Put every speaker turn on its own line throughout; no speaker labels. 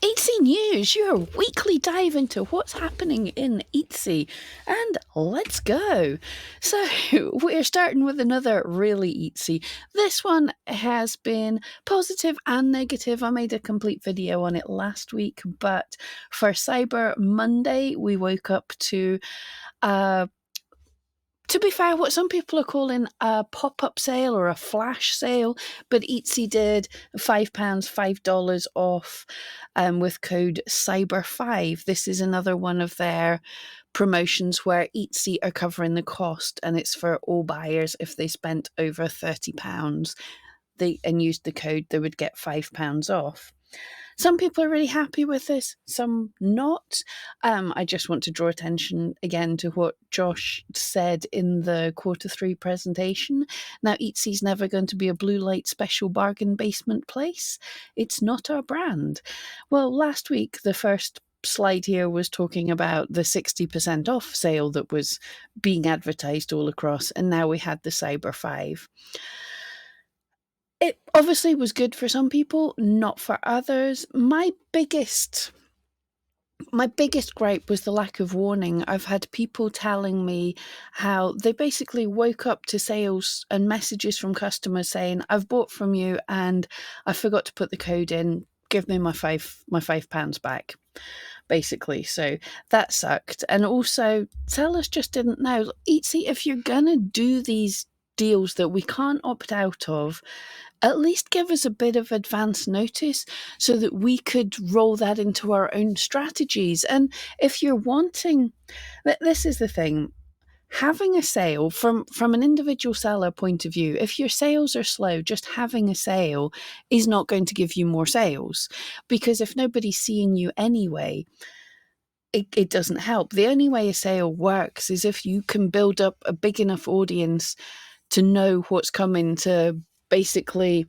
Etsy News, your weekly dive into what's happening in Etsy. And let's go. So, we're starting with another really Etsy. This one has been positive and negative. I made a complete video on it last week, but for Cyber Monday, we woke up to be fair, what some people are calling a pop-up sale or a flash sale, but Etsy did £5, $5 off with code CYBER5. This is another one of their promotions where Etsy are covering the cost, and it's for all buyers. If they spent over £30 and used the code, they would get £5 off. Some people are really happy with this, some not. I just want to draw attention again to what Josh said in the Q3 presentation. Now, Etsy's never going to be a blue light special bargain basement place. It's not our brand. Well, last week, the first slide here was talking about the 60% off sale that was being advertised all across, and now we had the Cyber 5. It obviously was good for some people, not for others. My biggest gripe was the lack of warning. I've had people telling me how they basically woke up to sales and messages from customers saying, I've bought from you and I forgot to put the code in. Give me my £5 back, basically. So that sucked. And also, sellers just didn't know. Etsy, if you're going to do these deals that we can't opt out of, at least give us a bit of advance notice so that we could roll that into our own strategies. And if you're wanting, this is the thing, having a sale from an individual seller point of view, if your sales are slow, just having a sale is not going to give you more sales, because if nobody's seeing you anyway, it doesn't help. The only way a sale works is if you can build up a big enough audience to know what's coming, to basically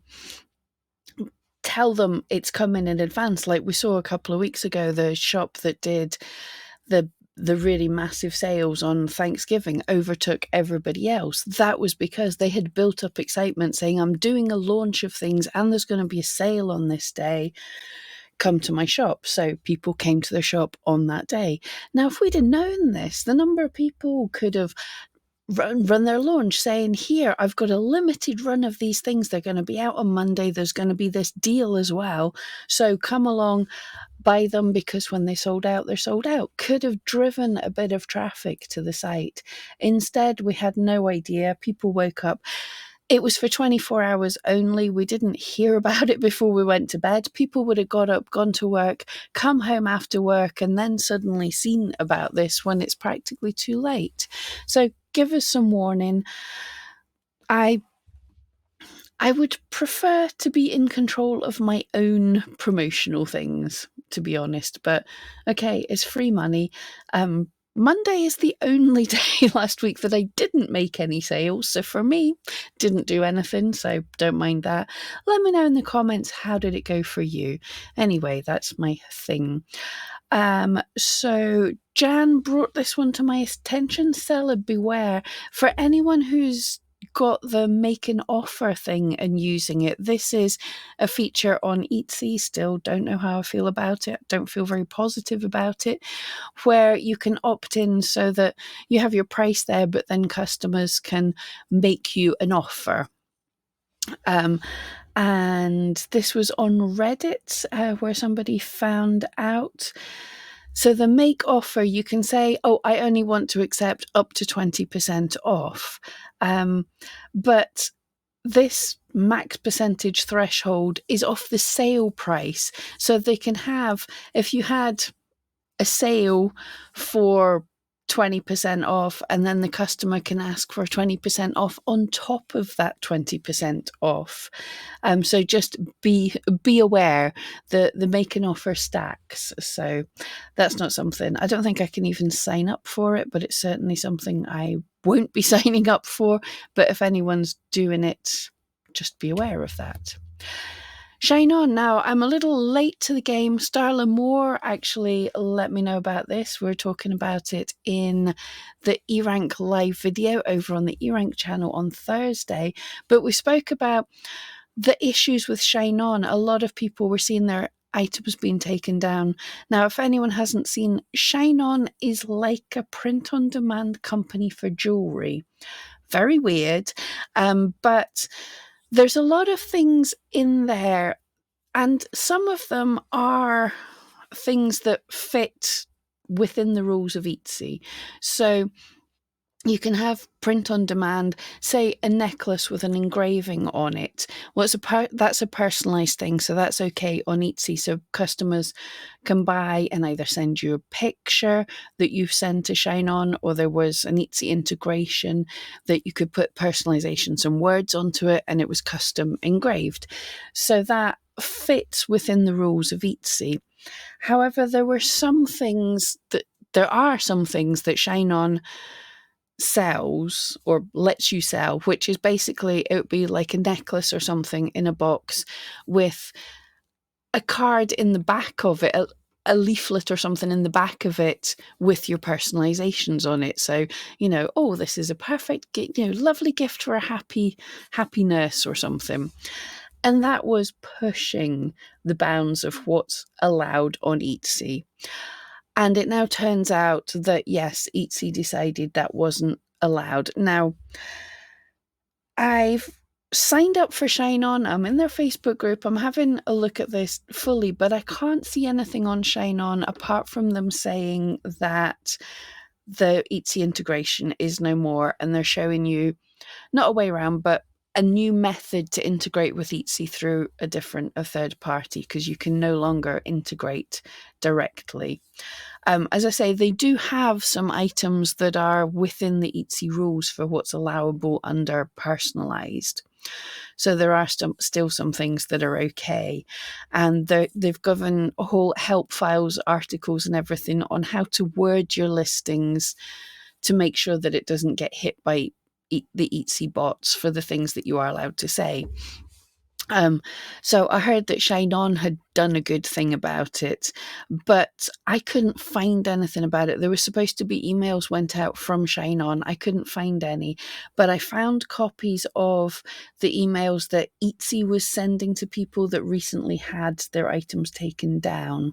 tell them it's coming in advance. Like we saw a couple of weeks ago, the shop that did the really massive sales on Thanksgiving overtook everybody else. That was because they had built up excitement saying, I'm doing a launch of things and there's going to be a sale on this day. Come to my shop. So people came to the shop on that day. Now, if we'd have known this, the number of people could have run their launch saying, here, I've got a limited run of these things. They're going to be out on Monday. There's going to be this deal as well. So come along, buy them, because when they sold out, they're sold out. Could have driven a bit of traffic to the site. Instead, we had no idea. People woke up. It was for 24 hours only. We didn't hear about it before we went to bed. People would have got up, gone to work, come home after work, and then suddenly seen about this when it's practically too late. So give us some warning. I would prefer to be in control of my own promotional things, to be honest. But okay, it's free money. Monday is the only day last week that I didn't make any sales. So for me, didn't do anything. So don't mind that. Let me know in the comments, how did it go for you? Anyway, that's my thing. So Jan brought this one to my attention. Seller beware. For anyone who's got the make an offer thing and using it, this is a feature on Etsy. Still don't know how I feel about it. Don't feel very positive about it, where you can opt in so that you have your price there, but then customers can make you an offer. And this was on Reddit, where somebody found out. So the make offer, you can say, oh, I only want to accept up to 20% off. But this max percentage threshold is off the sale price. So they can have, if you had a sale for 20% off, and then the customer can ask for 20% off on top of that 20% off. So just be aware that the make an offer stacks. So that's not something, I don't think I can even sign up for it, but it's certainly something I won't be signing up for. But if anyone's doing it, just be aware of that. ShineOn. Now, I'm a little late to the game. Starla Moore actually let me know about this. We're talking about it in the eRank live video over on the eRank channel on Thursday. But we spoke about the issues with ShineOn. A lot of people were seeing their items being taken down. Now, if anyone hasn't seen, ShineOn is like a print-on-demand company for jewellery. Very weird, but there's a lot of things in there, and some of them are things that fit within the rules of Etsy. So you can have print on demand, say a necklace with an engraving on it. Well, that's a personalised thing, so that's okay on Etsy. So customers can buy and either send you a picture that you've sent to ShineOn, or there was an Etsy integration that you could put personalisation, some words onto it, and it was custom engraved. So that fits within the rules of Etsy. However, there are some things that ShineOn sells or lets you sell, which is basically, it would be like a necklace or something in a box with a card in the back of it, a leaflet or something in the back of it with your personalizations on it. So, oh, this is a perfect, lovely gift for a happy nurse or something. And that was pushing the bounds of what's allowed on Etsy. And it now turns out that, yes, Etsy decided that wasn't allowed. Now, I've signed up for ShineOn. I'm in their Facebook group. I'm having a look at this fully, but I can't see anything on ShineOn apart from them saying that the Etsy integration is no more, and they're showing you not a way around, but a new method to integrate with Etsy through a third party, because you can no longer integrate directly. As I say, they do have some items that are within the Etsy rules for what's allowable under personalised. So there are still some things that are okay. And they've given whole help files, articles and everything on how to word your listings to make sure that it doesn't get hit by the Etsy bots for the things that you are allowed to say. So I heard that ShineOn had done a good thing about it, but I couldn't find anything about it. There was supposed to be emails went out from ShineOn. I couldn't find any, but I found copies of the emails that Etsy was sending to people that recently had their items taken down.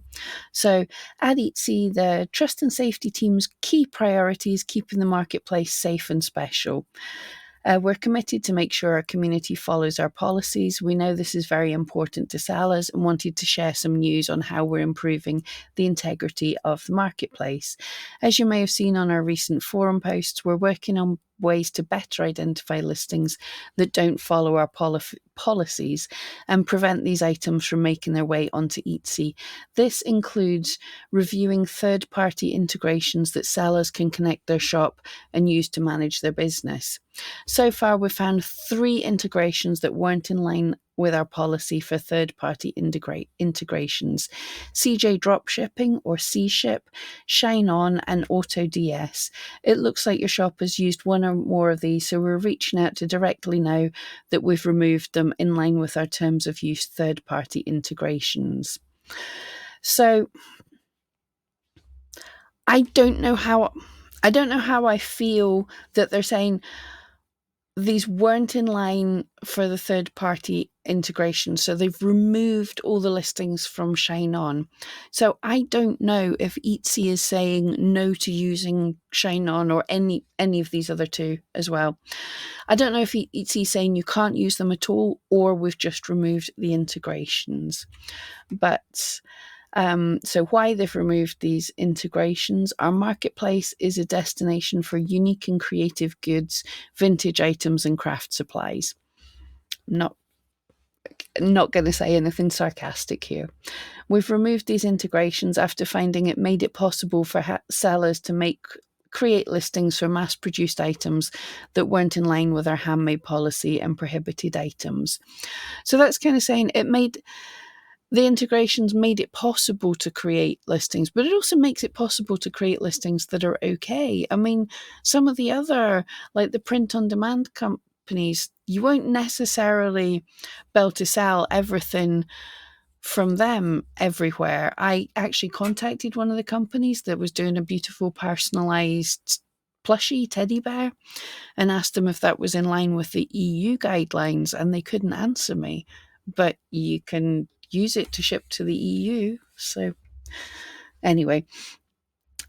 So at Etsy, the trust and safety team's key priority is keeping the marketplace safe and special. We're committed to make sure our community follows our policies. We know this is very important to sellers and wanted to share some news on how we're improving the integrity of the marketplace. As you may have seen on our recent forum posts, we're working on ways to better identify listings that don't follow our policies and prevent these items from making their way onto Etsy. This includes reviewing third-party integrations that sellers can connect their shop and use to manage their business. So far, we've found 3 integrations that weren't in line with our policy for third-party integrations: CJ Dropshipping or C-Ship, ShineOn and AutoDS. It looks like your shop has used one or more of these, so we're reaching out to directly know that we've removed them in line with our terms of use third-party integrations. So I don't know how I feel that they're saying these weren't in line for the third-party integration, so they've removed all the listings from ShineOn. So I don't know if Etsy is saying no to using ShineOn or any of these other 2 as well. I don't know if Etsy is saying you can't use them at all, or we've just removed the integrations. But so why they've removed these integrations: our marketplace is a destination for unique and creative goods, vintage items and craft supplies. Not going to say anything sarcastic here. We've removed these integrations after finding it made it possible for sellers to create listings for mass-produced items that weren't in line with our handmade policy and prohibited items. So that's kind of saying the integrations made it possible to create listings, but it also makes it possible to create listings that are okay. I mean, some of the other, like the print-on-demand companies, you won't necessarily be able to sell everything from them everywhere. I actually contacted one of the companies that was doing a beautiful personalised plushie teddy bear and asked them if that was in line with the EU guidelines, and they couldn't answer me. But you can use it to ship to the EU. So anyway,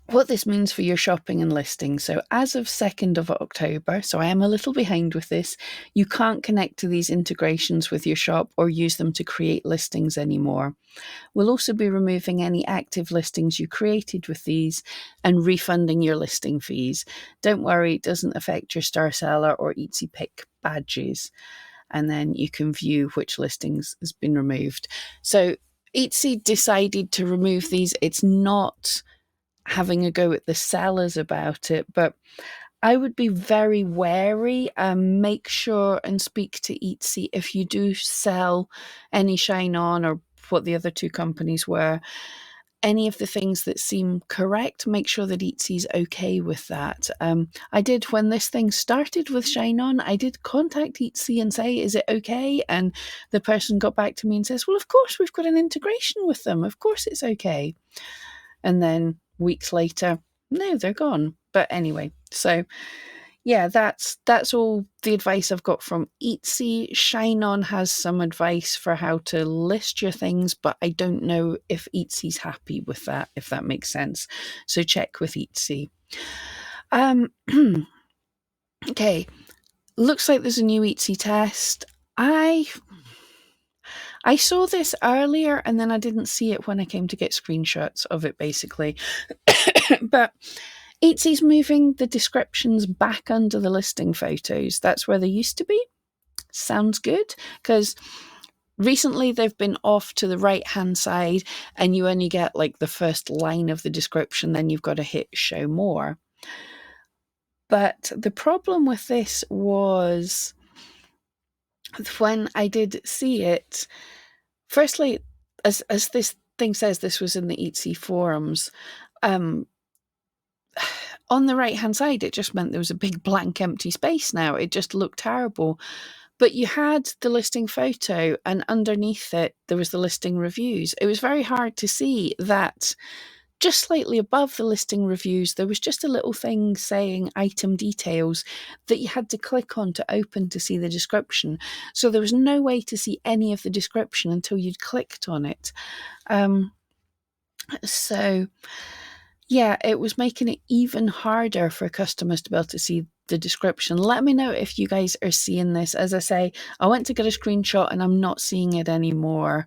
what this means for your shopping and listing. So as of 2nd of October, so I am a little behind with this, you can't connect to these integrations with your shop or use them to create listings anymore. We'll also be removing any active listings you created with these and refunding your listing fees. Don't worry, it doesn't affect your Star Seller or Etsy Pick badges. And then you can view which listings has been removed. So Etsy decided to remove these. It's not having a go at the sellers about it, but I would be very wary and make sure and speak to Etsy if you do sell any ShineOn or what the other two companies were. Any of the things that seem correct, make sure that Etsy's okay with that. I did, when this thing started with ShineOn, I did contact Etsy and say, is it okay? And the person got back to me and says, well, of course, we've got an integration with them. Of course it's okay. And then weeks later, no, they're gone. But anyway, so yeah, that's all the advice I've got from Etsy. ShineOn has some advice for how to list your things, but I don't know if Etsy's happy with that, if that makes sense. So check with Etsy. Okay, looks like there's a new Etsy test. I saw this earlier and then I didn't see it when I came to get screenshots of it, basically. But Etsy's moving the descriptions back under the listing photos. That's where they used to be. Sounds good, because recently they've been off to the right-hand side and you only get like the first line of the description, then you've got to hit show more. But the problem with this was when I did see it, firstly, as this thing says, this was in the Etsy forums. On the right-hand side, it just meant there was a big blank empty space now. It just looked terrible. But you had the listing photo and underneath it, there was the listing reviews. It was very hard to see that just slightly above the listing reviews, there was just a little thing saying item details that you had to click on to open to see the description. So there was no way to see any of the description until you'd clicked on it. So yeah, it was making it even harder for customers to be able to see the description. Let me know if you guys are seeing this. As I say, I went to get a screenshot and I'm not seeing it anymore.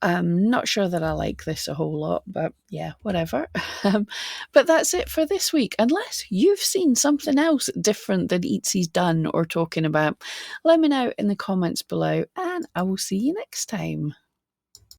I'm not sure that I like this a whole lot, but yeah, whatever. But that's it for this week. Unless you've seen something else different that Etsy's done or talking about, let me know in the comments below and I will see you next time.